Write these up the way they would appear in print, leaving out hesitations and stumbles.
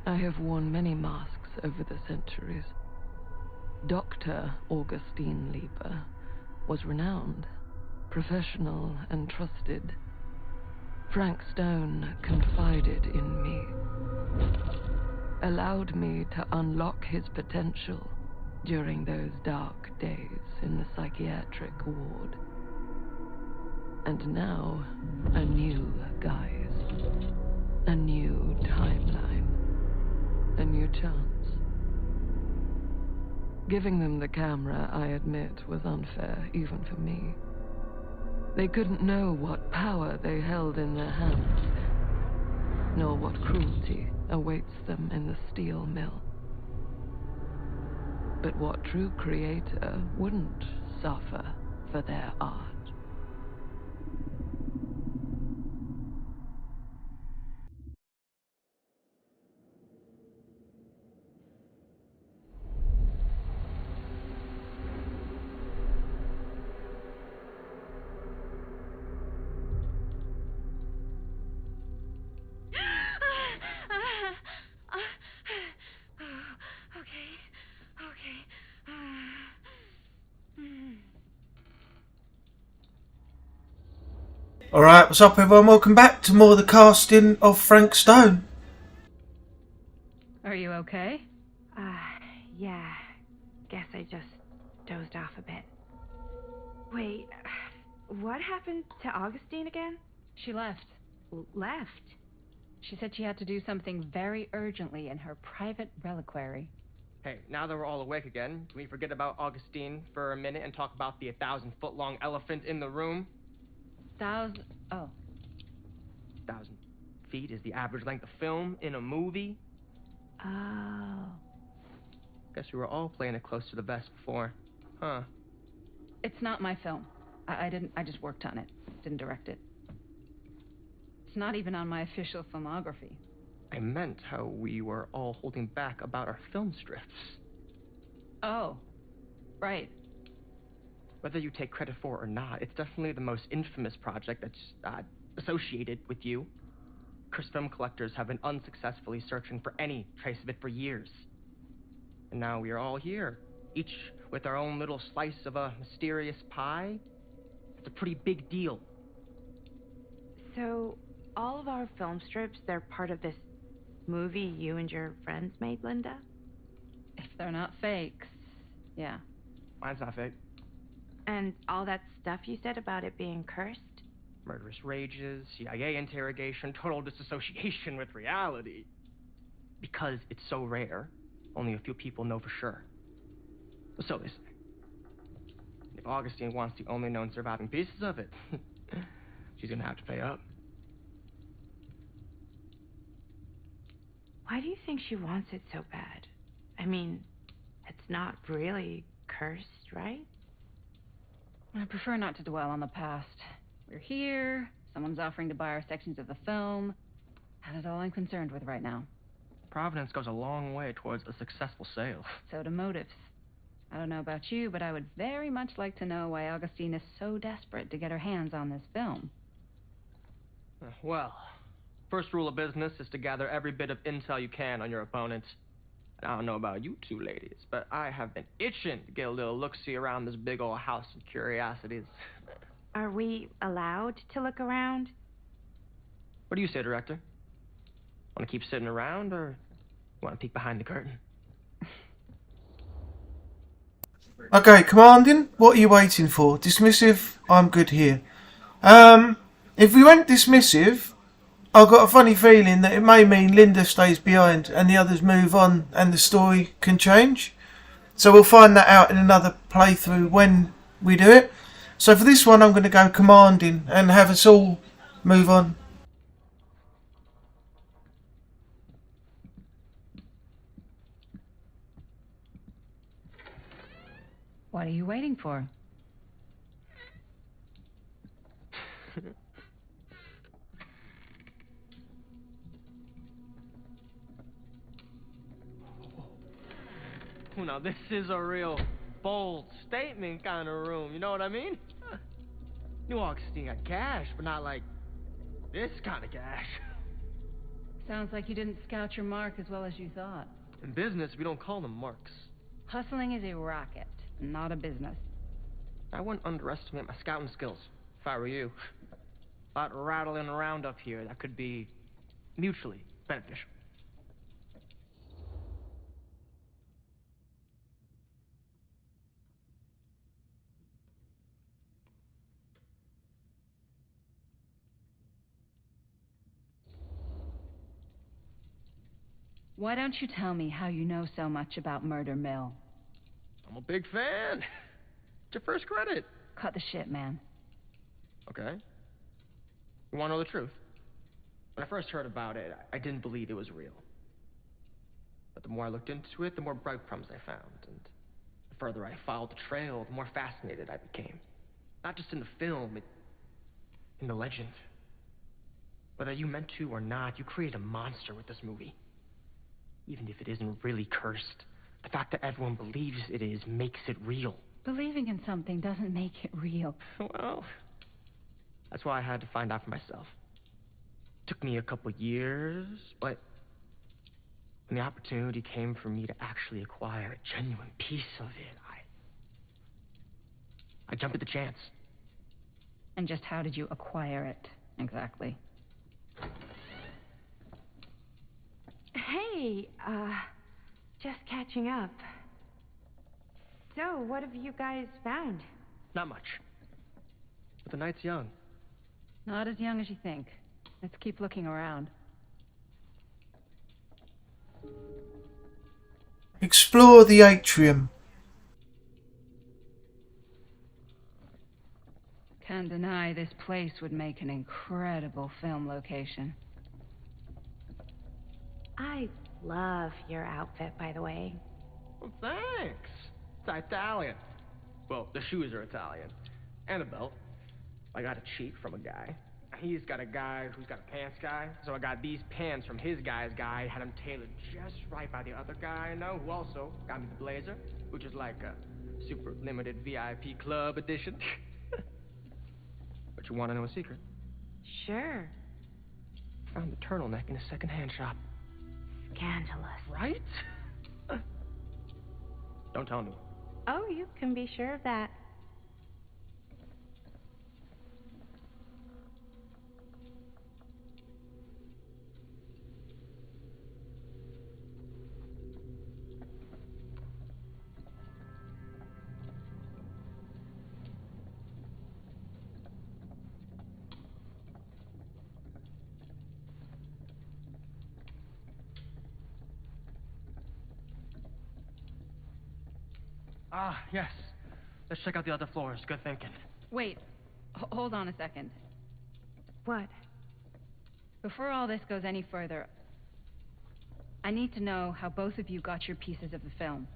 I have worn many masks over the centuries. Dr. Augustine Lieber was renowned, professional, and trusted. Frank Stone confided in me, allowed me to unlock his potential during those dark days in the psychiatric ward. And now, a new guise, a new timeline, a new chance. Giving them the camera, I admit, was unfair, even for me. They couldn't know what power they held in their hands, nor what cruelty awaits them in the steel mill. But what true creator wouldn't suffer for their art? Alright, what's up everyone? Welcome back to more of the casting of Frank Stone. Are you okay? Yeah. Guess I just dozed off a bit. Wait, what happened to Augustine again? She left. Left? She said she had to do something very urgently in her private reliquary. Hey, now that we're all awake again, can we forget about Augustine for a minute and talk about the 1,000-foot-long elephant in the room? 1,000... oh. 1,000 feet is the average length of film in a movie. Oh. Guess we were all playing it close to the vest before. Huh. It's not my film. I just worked on it. Didn't direct it. It's not even on my official filmography. I meant how we were all holding back about our film strips. Oh. Right. Whether you take credit for it or not, it's definitely the most infamous project that's associated with you. Cursed film collectors have been unsuccessfully searching for any trace of it for years. And now we are all here, each with our own little slice of a mysterious pie. It's a pretty big deal. So, all of our film strips, they're part of this movie you and your friends made, Linda? If they're not fakes, yeah. Mine's not fake. And all that stuff you said about it being cursed? Murderous rages, CIA interrogation, total disassociation with reality. Because it's so rare, only a few people know for sure. So they say. If Augustine wants the only known surviving pieces of it, she's gonna have to pay up. Why do you think she wants it so bad? I mean, it's not really cursed, right? I prefer not to dwell on the past. We're here, someone's offering to buy our sections of the film. That is all I'm concerned with right now. Providence goes a long way towards a successful sale. So do motives. I don't know about you, but I would very much like to know why Augustine is so desperate to get her hands on this film. Well, first rule of business is to gather every bit of intel you can on your opponent. And I don't know about you two ladies, but I have been itching to get a little look-see around this big old house of curiosities. Are we allowed to look around? What do you say, Director? Want to keep sitting around, or want to peek behind the curtain? Okay, commanding, what are you waiting for? Dismissive? I'm good here. If we went dismissive, I've got a funny feeling that it may mean Linda stays behind and the others move on and the story can change. So we'll find that out in another playthrough when we do it. So for this one I'm going to go commanding and have us all move on. What are you waiting for? Well, now this is a real bold statement kind of room, you know what I mean? New Augustine got cash, but not like this kind of cash. Sounds like you didn't scout your mark as well as you thought. In business, we don't call them marks. Hustling is a racket, not a business. I wouldn't underestimate my scouting skills, if I were you. A lot rattling around up here that could be mutually beneficial. Why don't you tell me how you know so much about Murder Mill? I'm a big fan. It's your first credit. Cut the shit, man. Okay. You want to know the truth? When I first heard about it, I didn't believe it was real. But the more I looked into it, the more breadcrumbs I found. And the further I followed the trail, the more fascinated I became. Not just in the film, in the legend. Whether you meant to or not, you create a monster with this movie. Even if it isn't really cursed, the fact that everyone believes it is makes it real. Believing in something doesn't make it real. Well, that's why I had to find out for myself. Took me a couple years, but when the opportunity came for me to actually acquire a genuine piece of it, I jumped at the chance. And just how did you acquire it, exactly? Hey, just catching up. So, what have you guys found? Not much. But the night's young. Not as young as you think. Let's keep looking around. Explore the atrium. Can't deny this place would make an incredible film location. I love your outfit, by the way. Well, thanks. It's Italian. Well, the shoes are Italian. And a belt. I got a cheat from a guy. He's got a guy who's got a pants guy. So I got these pants from his guy's guy, had them tailored just right by the other guy I know, who also got me the blazer, which is like a super limited VIP club edition. But you want to know a secret? Sure. Found the turtleneck in a second-hand shop. Scandalous. Right? Don't tell anyone. Oh, you can be sure of that. Ah, yes. Let's check out the other floors. Good thinking. Wait, hold on a second. What? Before all this goes any further, I need to know how both of you got your pieces of the film.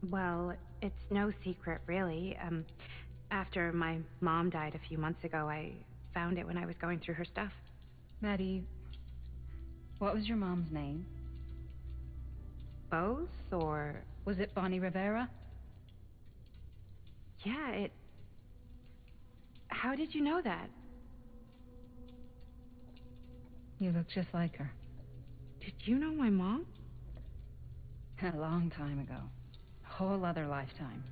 Well, it's no secret, really. After my mom died a few months ago, I found it when I was going through her stuff. Maddie, what was your mom's name? Both, or... Was it Bonnie Rivera? Yeah, it... How did you know that? You look just like her. Did you know my mom? A long time ago. A whole other lifetime.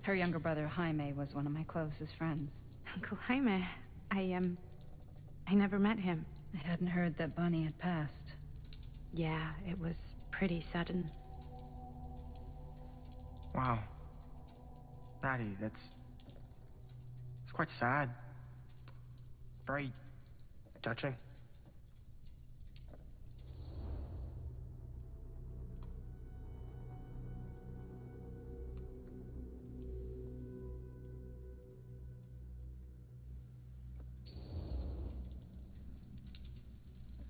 Her younger brother, Jaime, was one of my closest friends. Uncle Jaime. I never met him. I hadn't heard that Bonnie had passed. Yeah, it was pretty sudden. Wow. Maddie, it's quite sad. Very touching.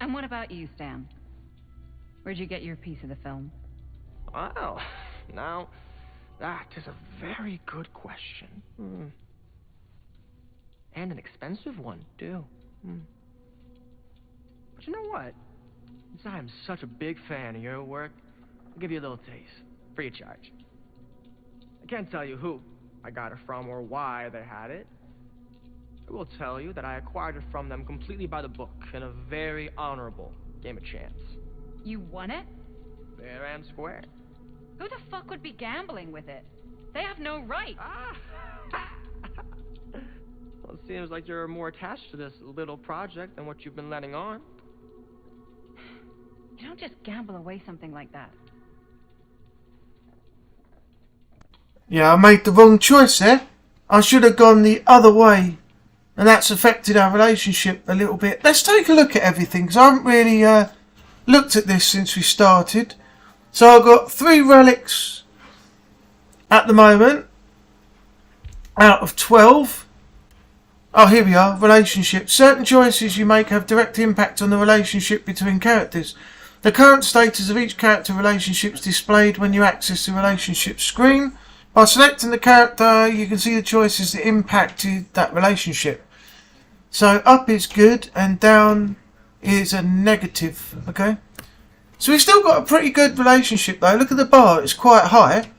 And what about you, Stan? Where'd you get your piece of the film? Well, now, that is a very good question. And an expensive one, too. But you know what? Since I am such a big fan of your work, I'll give you a little taste, free of charge. I can't tell you who I got it from or why they had it, I will tell you that I acquired it from them completely by the book in a very honorable game of chance. You won it? Fair and square. Who the fuck would be gambling with it? They have no right. Well, it seems like you're more attached to this little project than what you've been letting on. You don't just gamble away something like that. Yeah, I made the wrong choice there. I should have gone the other way. And that's affected our relationship a little bit. Let's take a look at everything, because I haven't really looked at this since we started. So I've got 3 relics at the moment out of 12. Oh, here we are. Relationships. Certain choices you make have direct impact on the relationship between characters. The current status of each character relationship is displayed when you access the relationship screen. By selecting the character, you can see the choices that impacted that relationship. So up is good and down is a negative. Okay. So we've still got a pretty good relationship though. Look at the bar, it's quite high.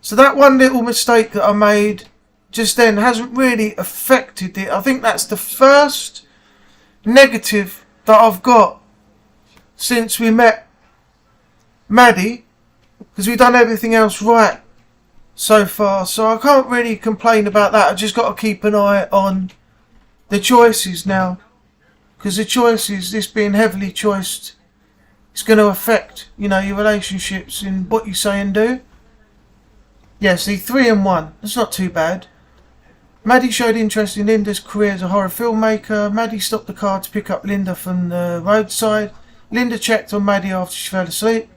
So that one little mistake that I made just then hasn't really affected it. I think that's the first negative that I've got since we met Maddie, because we've done everything else right so far. So I can't really complain about that. I've just got to keep an eye on the choices now, because the choices, this being heavily choiced, it's going to affect, you know, your relationships in what you say and do. Yeah, see, 3 and 1. That's not too bad. Maddie showed interest in Linda's career as a horror filmmaker. Maddie stopped the car to pick up Linda from the roadside. Linda checked on Maddie after she fell asleep.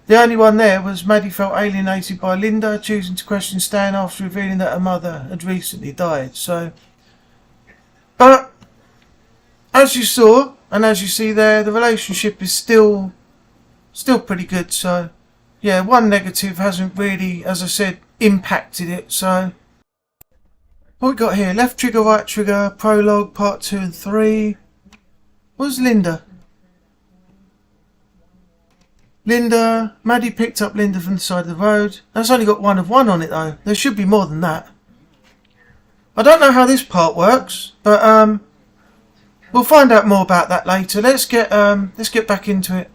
The only one there was Maddie felt alienated by Linda, choosing to question Stan after revealing that her mother had recently died. So, but as you saw, and as you see there, the relationship is still pretty good. So, yeah, one negative hasn't really, as I said, impacted it. So, what we got here? Left trigger, right trigger, prologue, part 2 and 3. Where's Linda? Linda, Maddie picked up Linda from the side of the road. That's only got 1 of 1 on it though. There should be more than that. I don't know how this part works, but we'll find out more about that later. Let's get back into it.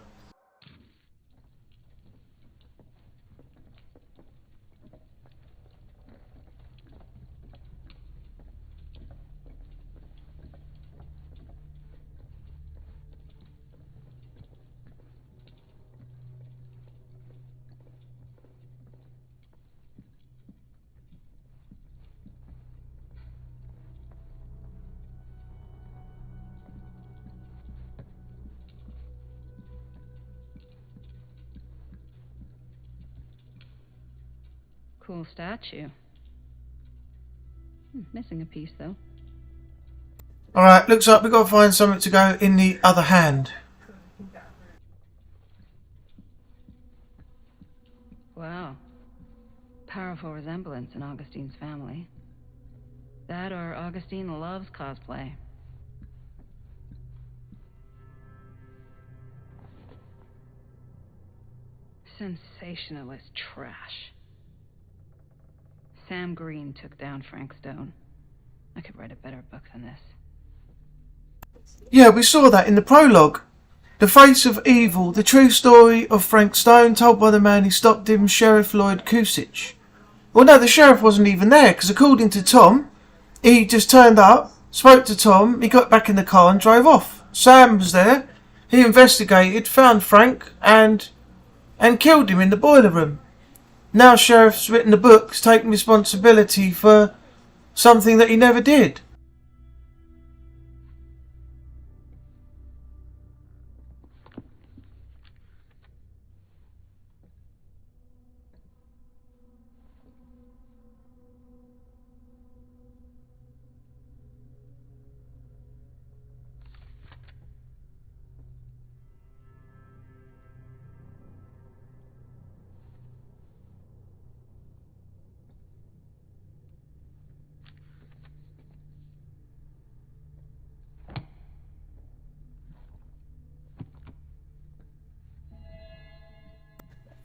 Cool statue. Missing a piece, though. Alright, looks like we've got to find something to go in the other hand. Wow. Powerful resemblance in Augustine's family. That or Augustine loves cosplay. Sensationalist trash. Sam Green took down Frank Stone. I could write a better book than this. Yeah, we saw that in the prologue. The Face of Evil, the true story of Frank Stone, told by the man who stopped him, Sheriff Lloyd Kusich. Well, no, the sheriff wasn't even there, because according to Tom, he just turned up, spoke to Tom, he got back in the car and drove off. Sam was there, he investigated, found Frank, and killed him in the boiler room. Now Sheriff's written the books, taking responsibility for something that he never did.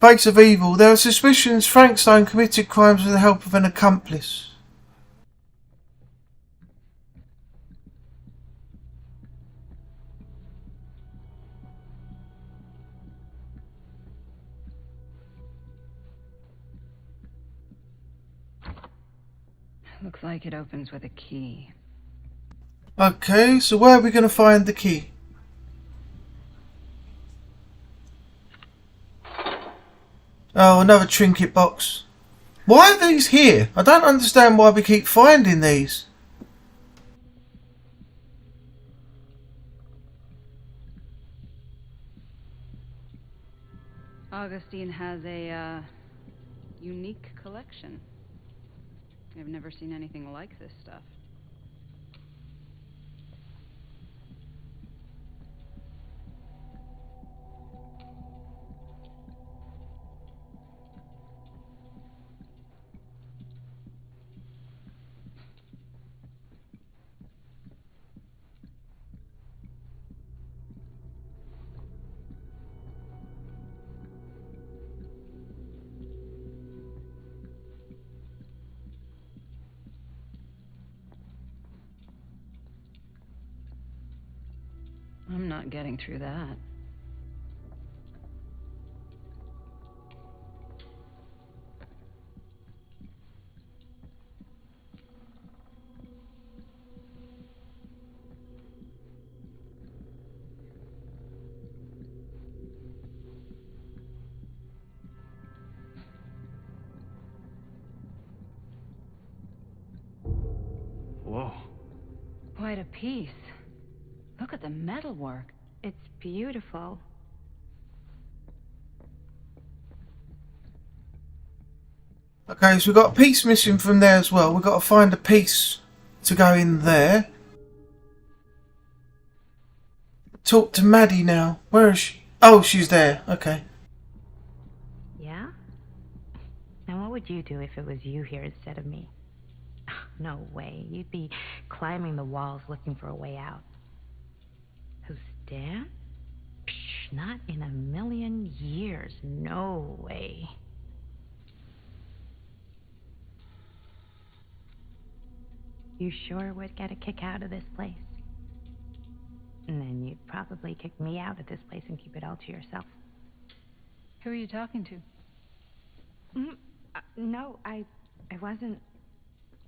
Face of Evil. There are suspicions Frank Stone committed crimes with the help of an accomplice. Looks like it opens with a key. Okay, so where are we going to find the key? Oh, another trinket box. Why are these here? I don't understand why we keep finding these. Augustine has a unique collection. I've never seen anything like this stuff. I'm not getting through that. Whoa. Quite a piece. Look at the metalwork. It's beautiful. Okay, so we've got a piece missing from there as well. We've got to find a piece to go in there. Talk to Maddie now. Where is she? Oh, she's there. Okay. Yeah? Now what would you do if it was you here instead of me? No way. You'd be climbing the walls looking for a way out. Who's Dan? Psh, not in a million years. No way. You sure would get a kick out of this place? And then you'd probably kick me out of this place and keep it all to yourself. Who are you talking to? No, I wasn't.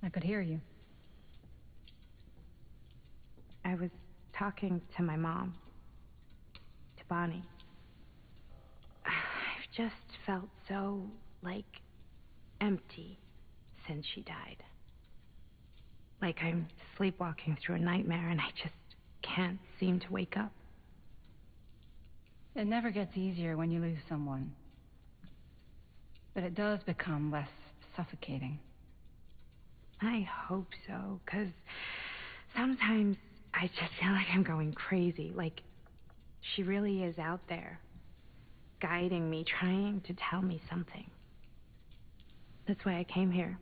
I could hear you. I was talking to my mom. To Bonnie. I've just felt so, empty since she died. Like I'm sleepwalking through a nightmare and I just can't seem to wake up. It never gets easier when you lose someone. But it does become less suffocating. I hope so, 'cause sometimes I just feel like I'm going crazy. Like she really is out there, guiding me, trying to tell me something. That's why I came here.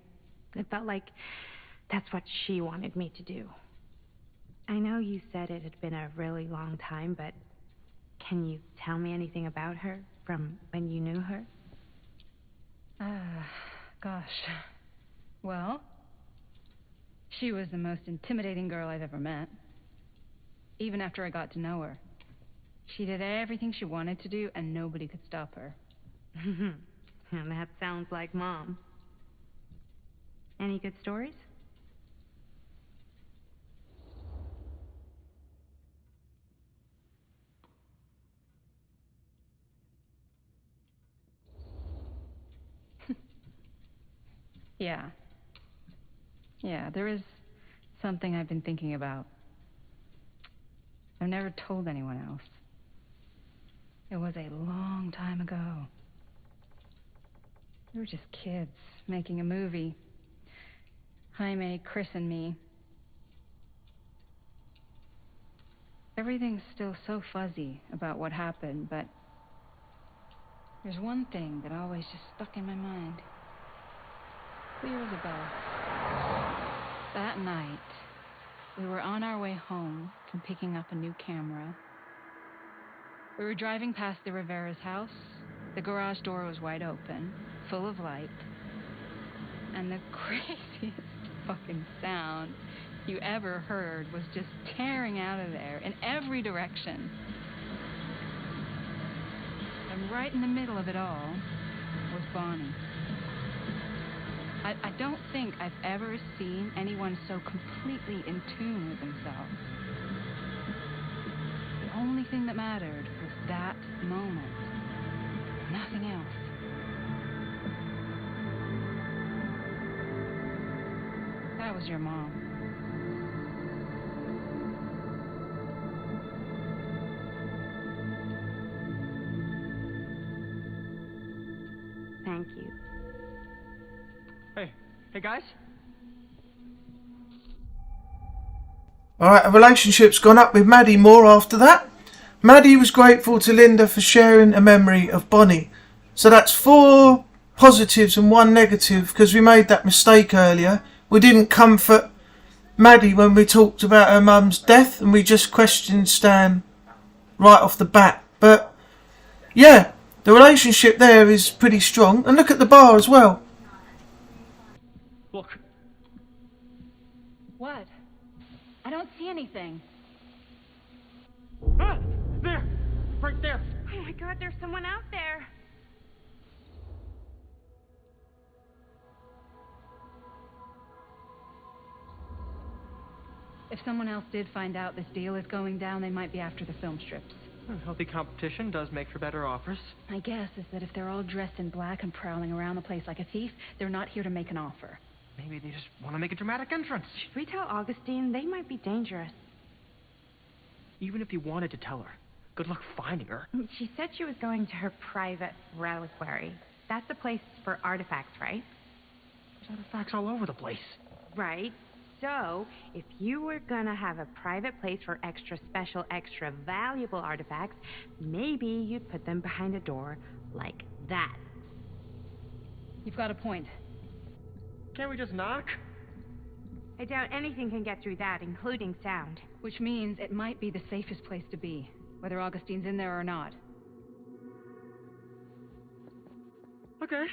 It felt like that's what she wanted me to do. I know you said it had been a really long time, but can you tell me anything about her from when you knew her? Gosh. Well, she was the most intimidating girl I've ever met. Even after I got to know her. She did everything she wanted to do, and nobody could stop her. And that sounds like Mom. Any good stories? Yeah, there is something I've been thinking about. I've never told anyone else. It was a long time ago. We were just kids making a movie. Jaime, Chris, and me. Everything's still so fuzzy about what happened, but there's one thing that always just stuck in my mind. Clear as a bell. That night, we were on our way home from picking up a new camera. We were driving past the Rivera's house. The garage door was wide open, full of light. And the craziest fucking sound you ever heard was just tearing out of there in every direction. And right in the middle of it all was Bonnie. I don't think I've ever seen anyone so completely in tune with themselves. The only thing that mattered was that moment. Nothing else. That was your mom. Thank you. Hey guys? Alright, a relationship's gone up with Maddie more after that. Maddie was grateful to Linda for sharing a memory of Bonnie. So that's 4 positives and 1 negative, because we made that mistake earlier. We didn't comfort Maddie when we talked about her mum's death, and we just questioned Stan right off the bat. But yeah, the relationship there is pretty strong. And look at the bar as well. Look. What? I don't see anything. Ah! There! Right there! Oh my god, there's someone out there. If someone else did find out this deal is going down, they might be after the film strips. Healthy competition does make for better offers. My guess is that if they're all dressed in black and prowling around the place like a thief, they're not here to make an offer. Maybe they just want to make a dramatic entrance. Should we tell Augustine? They might be dangerous. Even if you wanted to tell her, good luck finding her. She said she was going to her private reliquary. That's a place for artifacts, right? There's artifacts all over the place. Right. So, if you were gonna have a private place for extra special, extra valuable artifacts, maybe you'd put them behind a door like that. You've got a point. Can't we just knock? I doubt anything can get through that, including sound. Which means it might be the safest place to be, whether Augustine's in there or not. Okay.